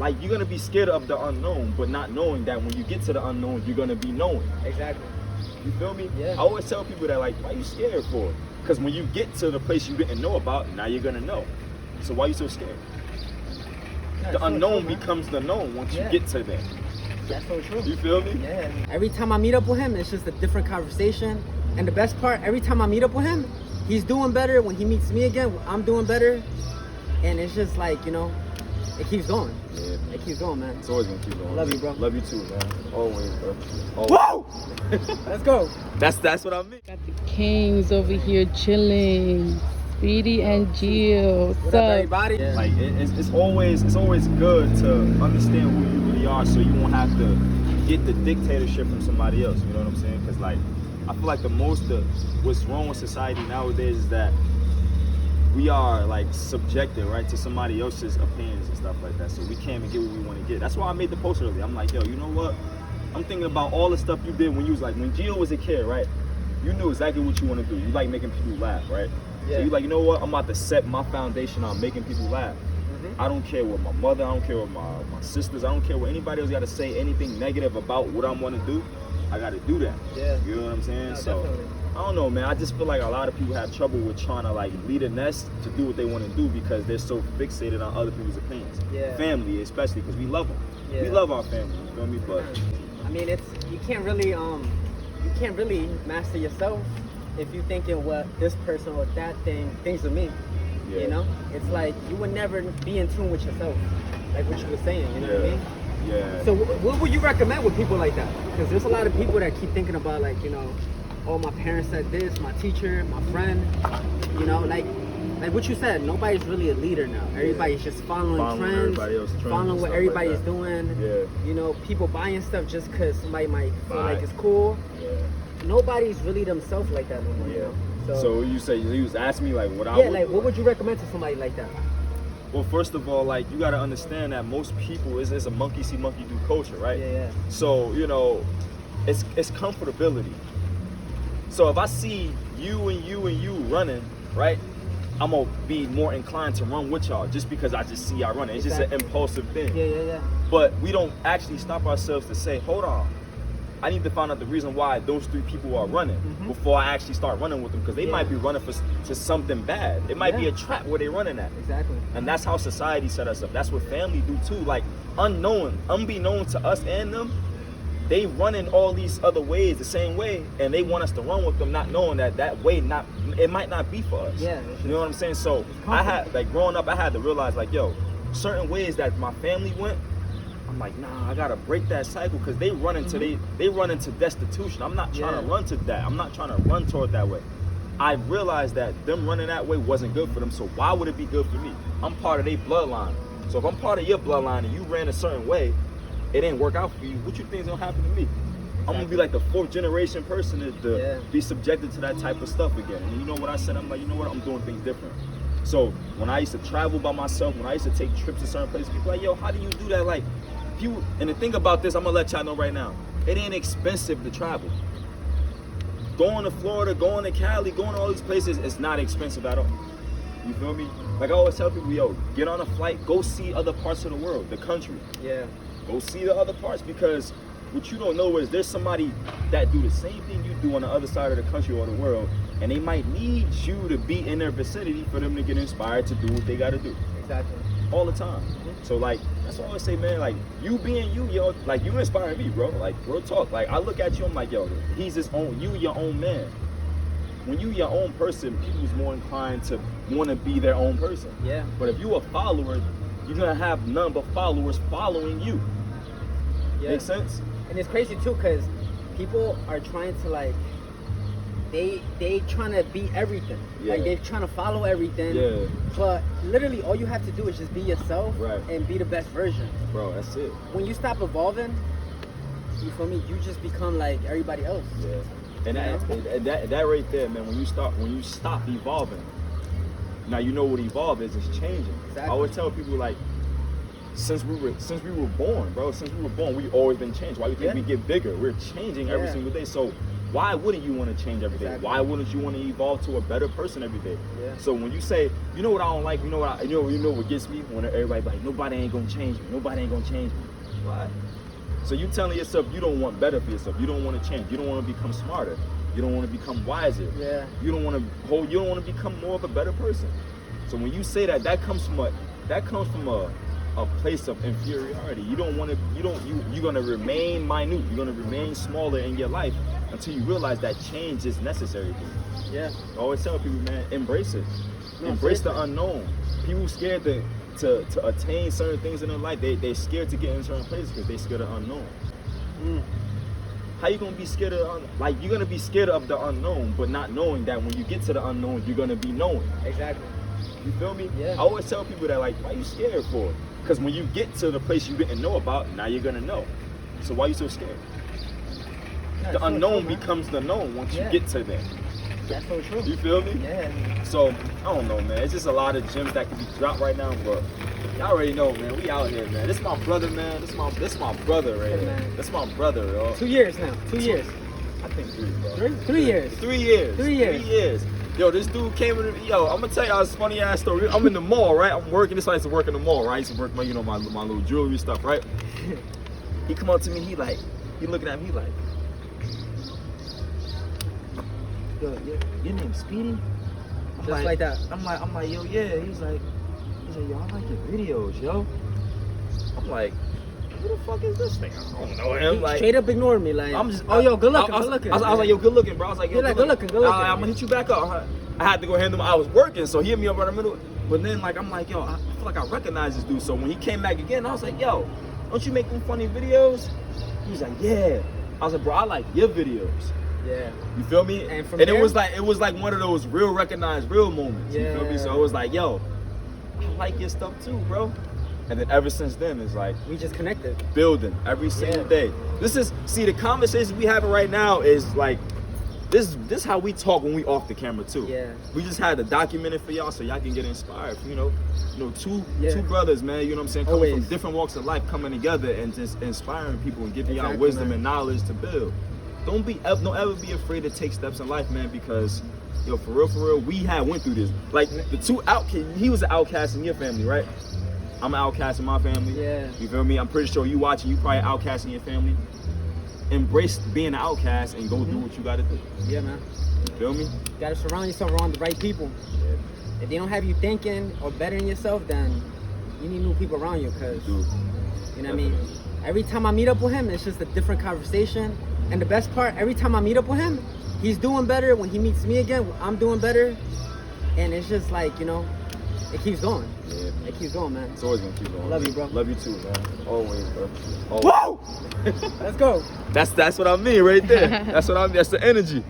like you're gonna be scared of the unknown, but not knowing that when you get to the unknown, you're gonna be knowing. Exactly. You feel me? Yeah. I always tell people that, like, why you scared for? Because when you get to the place you didn't know about, now you're gonna know. So why you so scared? The unknown becomes the known once you get to there. That's so true. You feel me? Yeah. Every time I meet up with him, it's just a different conversation. And the best part, every time I meet up with him, he's doing better. When he meets me again, I'm doing better. And it's just like, you know, it keeps going. Yeah, man. It keeps going, man. It's always gonna keep going. Love you, bro. Love you too, man. Always, bro. Always. Whoa! Let's go. That's what I mean. Got the kings over here chilling. Speedy and Jill. What's What up, up? everybody? Yeah. Like it's always good to understand who you really are, so you won't have to get the dictatorship from somebody else. You know what I'm saying? Because like I feel like the most of what's wrong with society nowadays is that we are like subjected, right, to somebody else's opinions and stuff like that. So we can't even get what we want to get. That's why I made the post earlier. I'm like, yo, you know what? I'm thinking about all the stuff you did when you was like, when Jill was a kid, right? You knew exactly what you want to do. You like making people laugh, right? Yeah. So you like, you know what? I'm about to set my foundation on making people laugh. I don't care what my mother, I don't care what my sisters, I don't care what anybody else got to say anything negative about what I want to do. I got to do that. Yeah. You know what I'm saying? No, So definitely. I don't know, man. I just feel like a lot of people have trouble with trying to like lead a nest to do what they want to do because they're so fixated on other people's opinions. Yeah. Family, especially, because we love them. Yeah. We love our family. You feel me? But I mean, you can't really master yourself if you thinking what this person or that thing thinks of me. yeah. You know, it's like you would never be in tune with yourself, like what you were saying. You know what I mean? Yeah. So what would you recommend with people like that? Because there's a lot of people that keep thinking about like, you know, oh, my parents said this, my teacher, my friend, you know, like what you said, nobody's really a leader now. Everybody's just following trends, everybody else's trends following and what stuff everybody's like that. doing. Yeah. You know, people buying stuff just because somebody might feel Buy. like it's cool. Yeah. Nobody's really themselves like that no more, you Yeah. know? So you say you was asking me like what I yeah, would like do? what would you recommend to somebody like that? Well, first of all, like you got to understand that most people is a monkey see, monkey do culture, right? Yeah. So you know, it's comfortability. So if I see you and you running, right, I'm gonna be more inclined to run with y'all just because I just see y'all running. It's just an impulsive thing. Yeah. But we don't actually stop ourselves to say, hold on, I need to find out the reason why those three people are running before I actually start running with them, because they might be running to something bad. It might be a trap where they're running at. Exactly. And that's how society set us up. That's what family do too. Like unbeknown to us and them, they run in all these other ways the same way, and they want us to run with them, not knowing that way it might not be for us. Yeah. You know what I'm saying? So I had, like, growing up, I had to realize, like, yo, certain ways that my family went, I'm like, nah, I gotta break that cycle, because they run into they run into destitution. I'm not trying to run to that. I'm not trying to run toward that way. I realized that them running that way wasn't good for them, so why would it be good for me? I'm part of their bloodline. So if I'm part of your bloodline and you ran a certain way, it didn't work out for you, what you think is gonna happen to me? I'm gonna be like the fourth generation person to be subjected to that type of stuff again. And you know what I said? I'm like, you know what? I'm doing things different. So when I used to travel by myself, when I used to take trips to certain places, people like, yo, how do you do that? Like, and the thing about this, I'm gonna let y'all know right now, it ain't expensive to travel. Going to Florida, going to Cali, going to all these places, it's not expensive at all. You feel me? Like I always tell people, yo, get on a flight, go see other parts of the world, the country. Yeah. Go see the other parts, because what you don't know is there's somebody that do the same thing you do on the other side of the country or the world, and they might need you to be in their vicinity for them to get inspired to do what they got to do. Exactly. All the time. So like, that's what I always say, man, like you being you, yo, like you inspire me, bro. Like real talk. Like I look at you, I'm like, yo, he's his own, you your own man. When you your own person, people's more inclined to want to be their own person. Yeah. But if you a follower, you're gonna have none but followers following you. Yeah. Make sense? And it's crazy too, because people are trying to like, they trying to be everything. Yeah. Like they're trying to follow everything. Yeah. But literally all you have to do is just be yourself and be the best version. Bro, that's it. When you stop evolving, you feel me? You just become like everybody else. Yeah. And that right there, man, when you stop evolving, now you know what evolve is, it's changing. Exactly. I always tell people, like, since we were born, bro, we've always been changed. Why do you think we get bigger? We're changing every single day. So why wouldn't you want to change every day? Exactly. Why wouldn't you want to evolve to a better person every day? Yeah. So when you say, you know what I don't like, you know what gets me? When everybody like, nobody ain't gonna change me. Nobody ain't gonna change me. Why? So you telling yourself you don't want better for yourself. You don't want to change. You don't want to become smarter. You don't want to become wiser. Yeah. You don't want to become more of a better person. So when you say that, that comes from a place of inferiority. You don't want to. You're gonna remain minute. You're gonna remain smaller in your life until you realize that change is necessary for you. Yeah. I always tell people, man, embrace it. No, Embrace the seriously. unknown. People scared to attain certain things in their life. They're scared to get in certain places because they're scared of unknown. How you gonna be scared of you're gonna be scared of the unknown, but not knowing that when you get to the unknown, you're gonna be knowing. Exactly. You feel me? Yeah. I always tell people that, like, why you scared for? Because when you get to the place you didn't know about, now you're gonna know. So why you so scared? No, The it's so unknown true, man. becomes the known once you Yeah. get to there. That's so true. You feel me? Yeah. So I don't know, man. It's just a lot of gems that can be dropped right now, but y'all already know, man. We out here, man. This my brother, man. This my brother right Yeah, here. man. That's my brother, yo. 2 years now. 2 years. I think 3, bro. 3 years. 3 years. 3 years. 3 years. Yo, this dude came in. Yo, I'm gonna tell y'all this funny ass story. I'm in the mall, right? I'm working. This I used to work in the mall, right? I used to work my little jewelry stuff, right? He come up to me. He looking at me. He like, yo, your name's Speedy? I'm Just like that. I'm like, yo, yeah. He's like, yo, I like your videos, yo. I'm like, who the fuck is this thing? I don't know him. He Like, straight up ignored me. Like, I'm just, oh, yo, good looking, I was, good looking. I was like, yo, good looking, bro. I was like, yo, You're like, good looking, good looking. I'm gonna hit you back up. I had to go handle him. I was working, so he hit me up right in the middle. But then, like, I'm like, yo, I feel like I recognize this dude. So when he came back again, I was like, yo, don't you make them funny videos? He was like, yeah. I was like, bro, I like your videos. Yeah. You feel me? And from it there- was like one of those real recognized real moments. You feel me? So it was like, yo, I like your stuff too, bro. And then ever since then, it's like We just connected. building every single Yeah. day. The conversation we having right now is like this how we talk when we off the camera too. Yeah. We just had to document it for y'all so y'all can get inspired. Two Yeah. brothers, man. You know what I'm saying? Coming Always. from different walks of life, coming together and just inspiring people and giving y'all Exactly, wisdom man. and knowledge to build. Don't ever be afraid to take steps in life, man, because yo, for real, we went through this. Like the two he was an outcast in your family, right? I'm an outcast in my family. Yeah. You feel me? I'm pretty sure you watching, you probably an outcast in your family. Embrace being an outcast and go do what you gotta do. Yeah, man. You feel me? You gotta surround yourself around the right people. If they don't have you thinking or bettering yourself, then you need new people around you. Cause Dude. you know what I mean. Every time I meet up with him, it's just a different conversation. And the best part, every time I meet up with him, he's doing better. When he meets me again, I'm doing better. And it's just like, it keeps going. Yeah. It keeps going, man. It's always gonna keep going. Love you, bro. Love you too, man. Always, bro. Always. Whoa! Let's go. That's what I mean right there. That's the energy.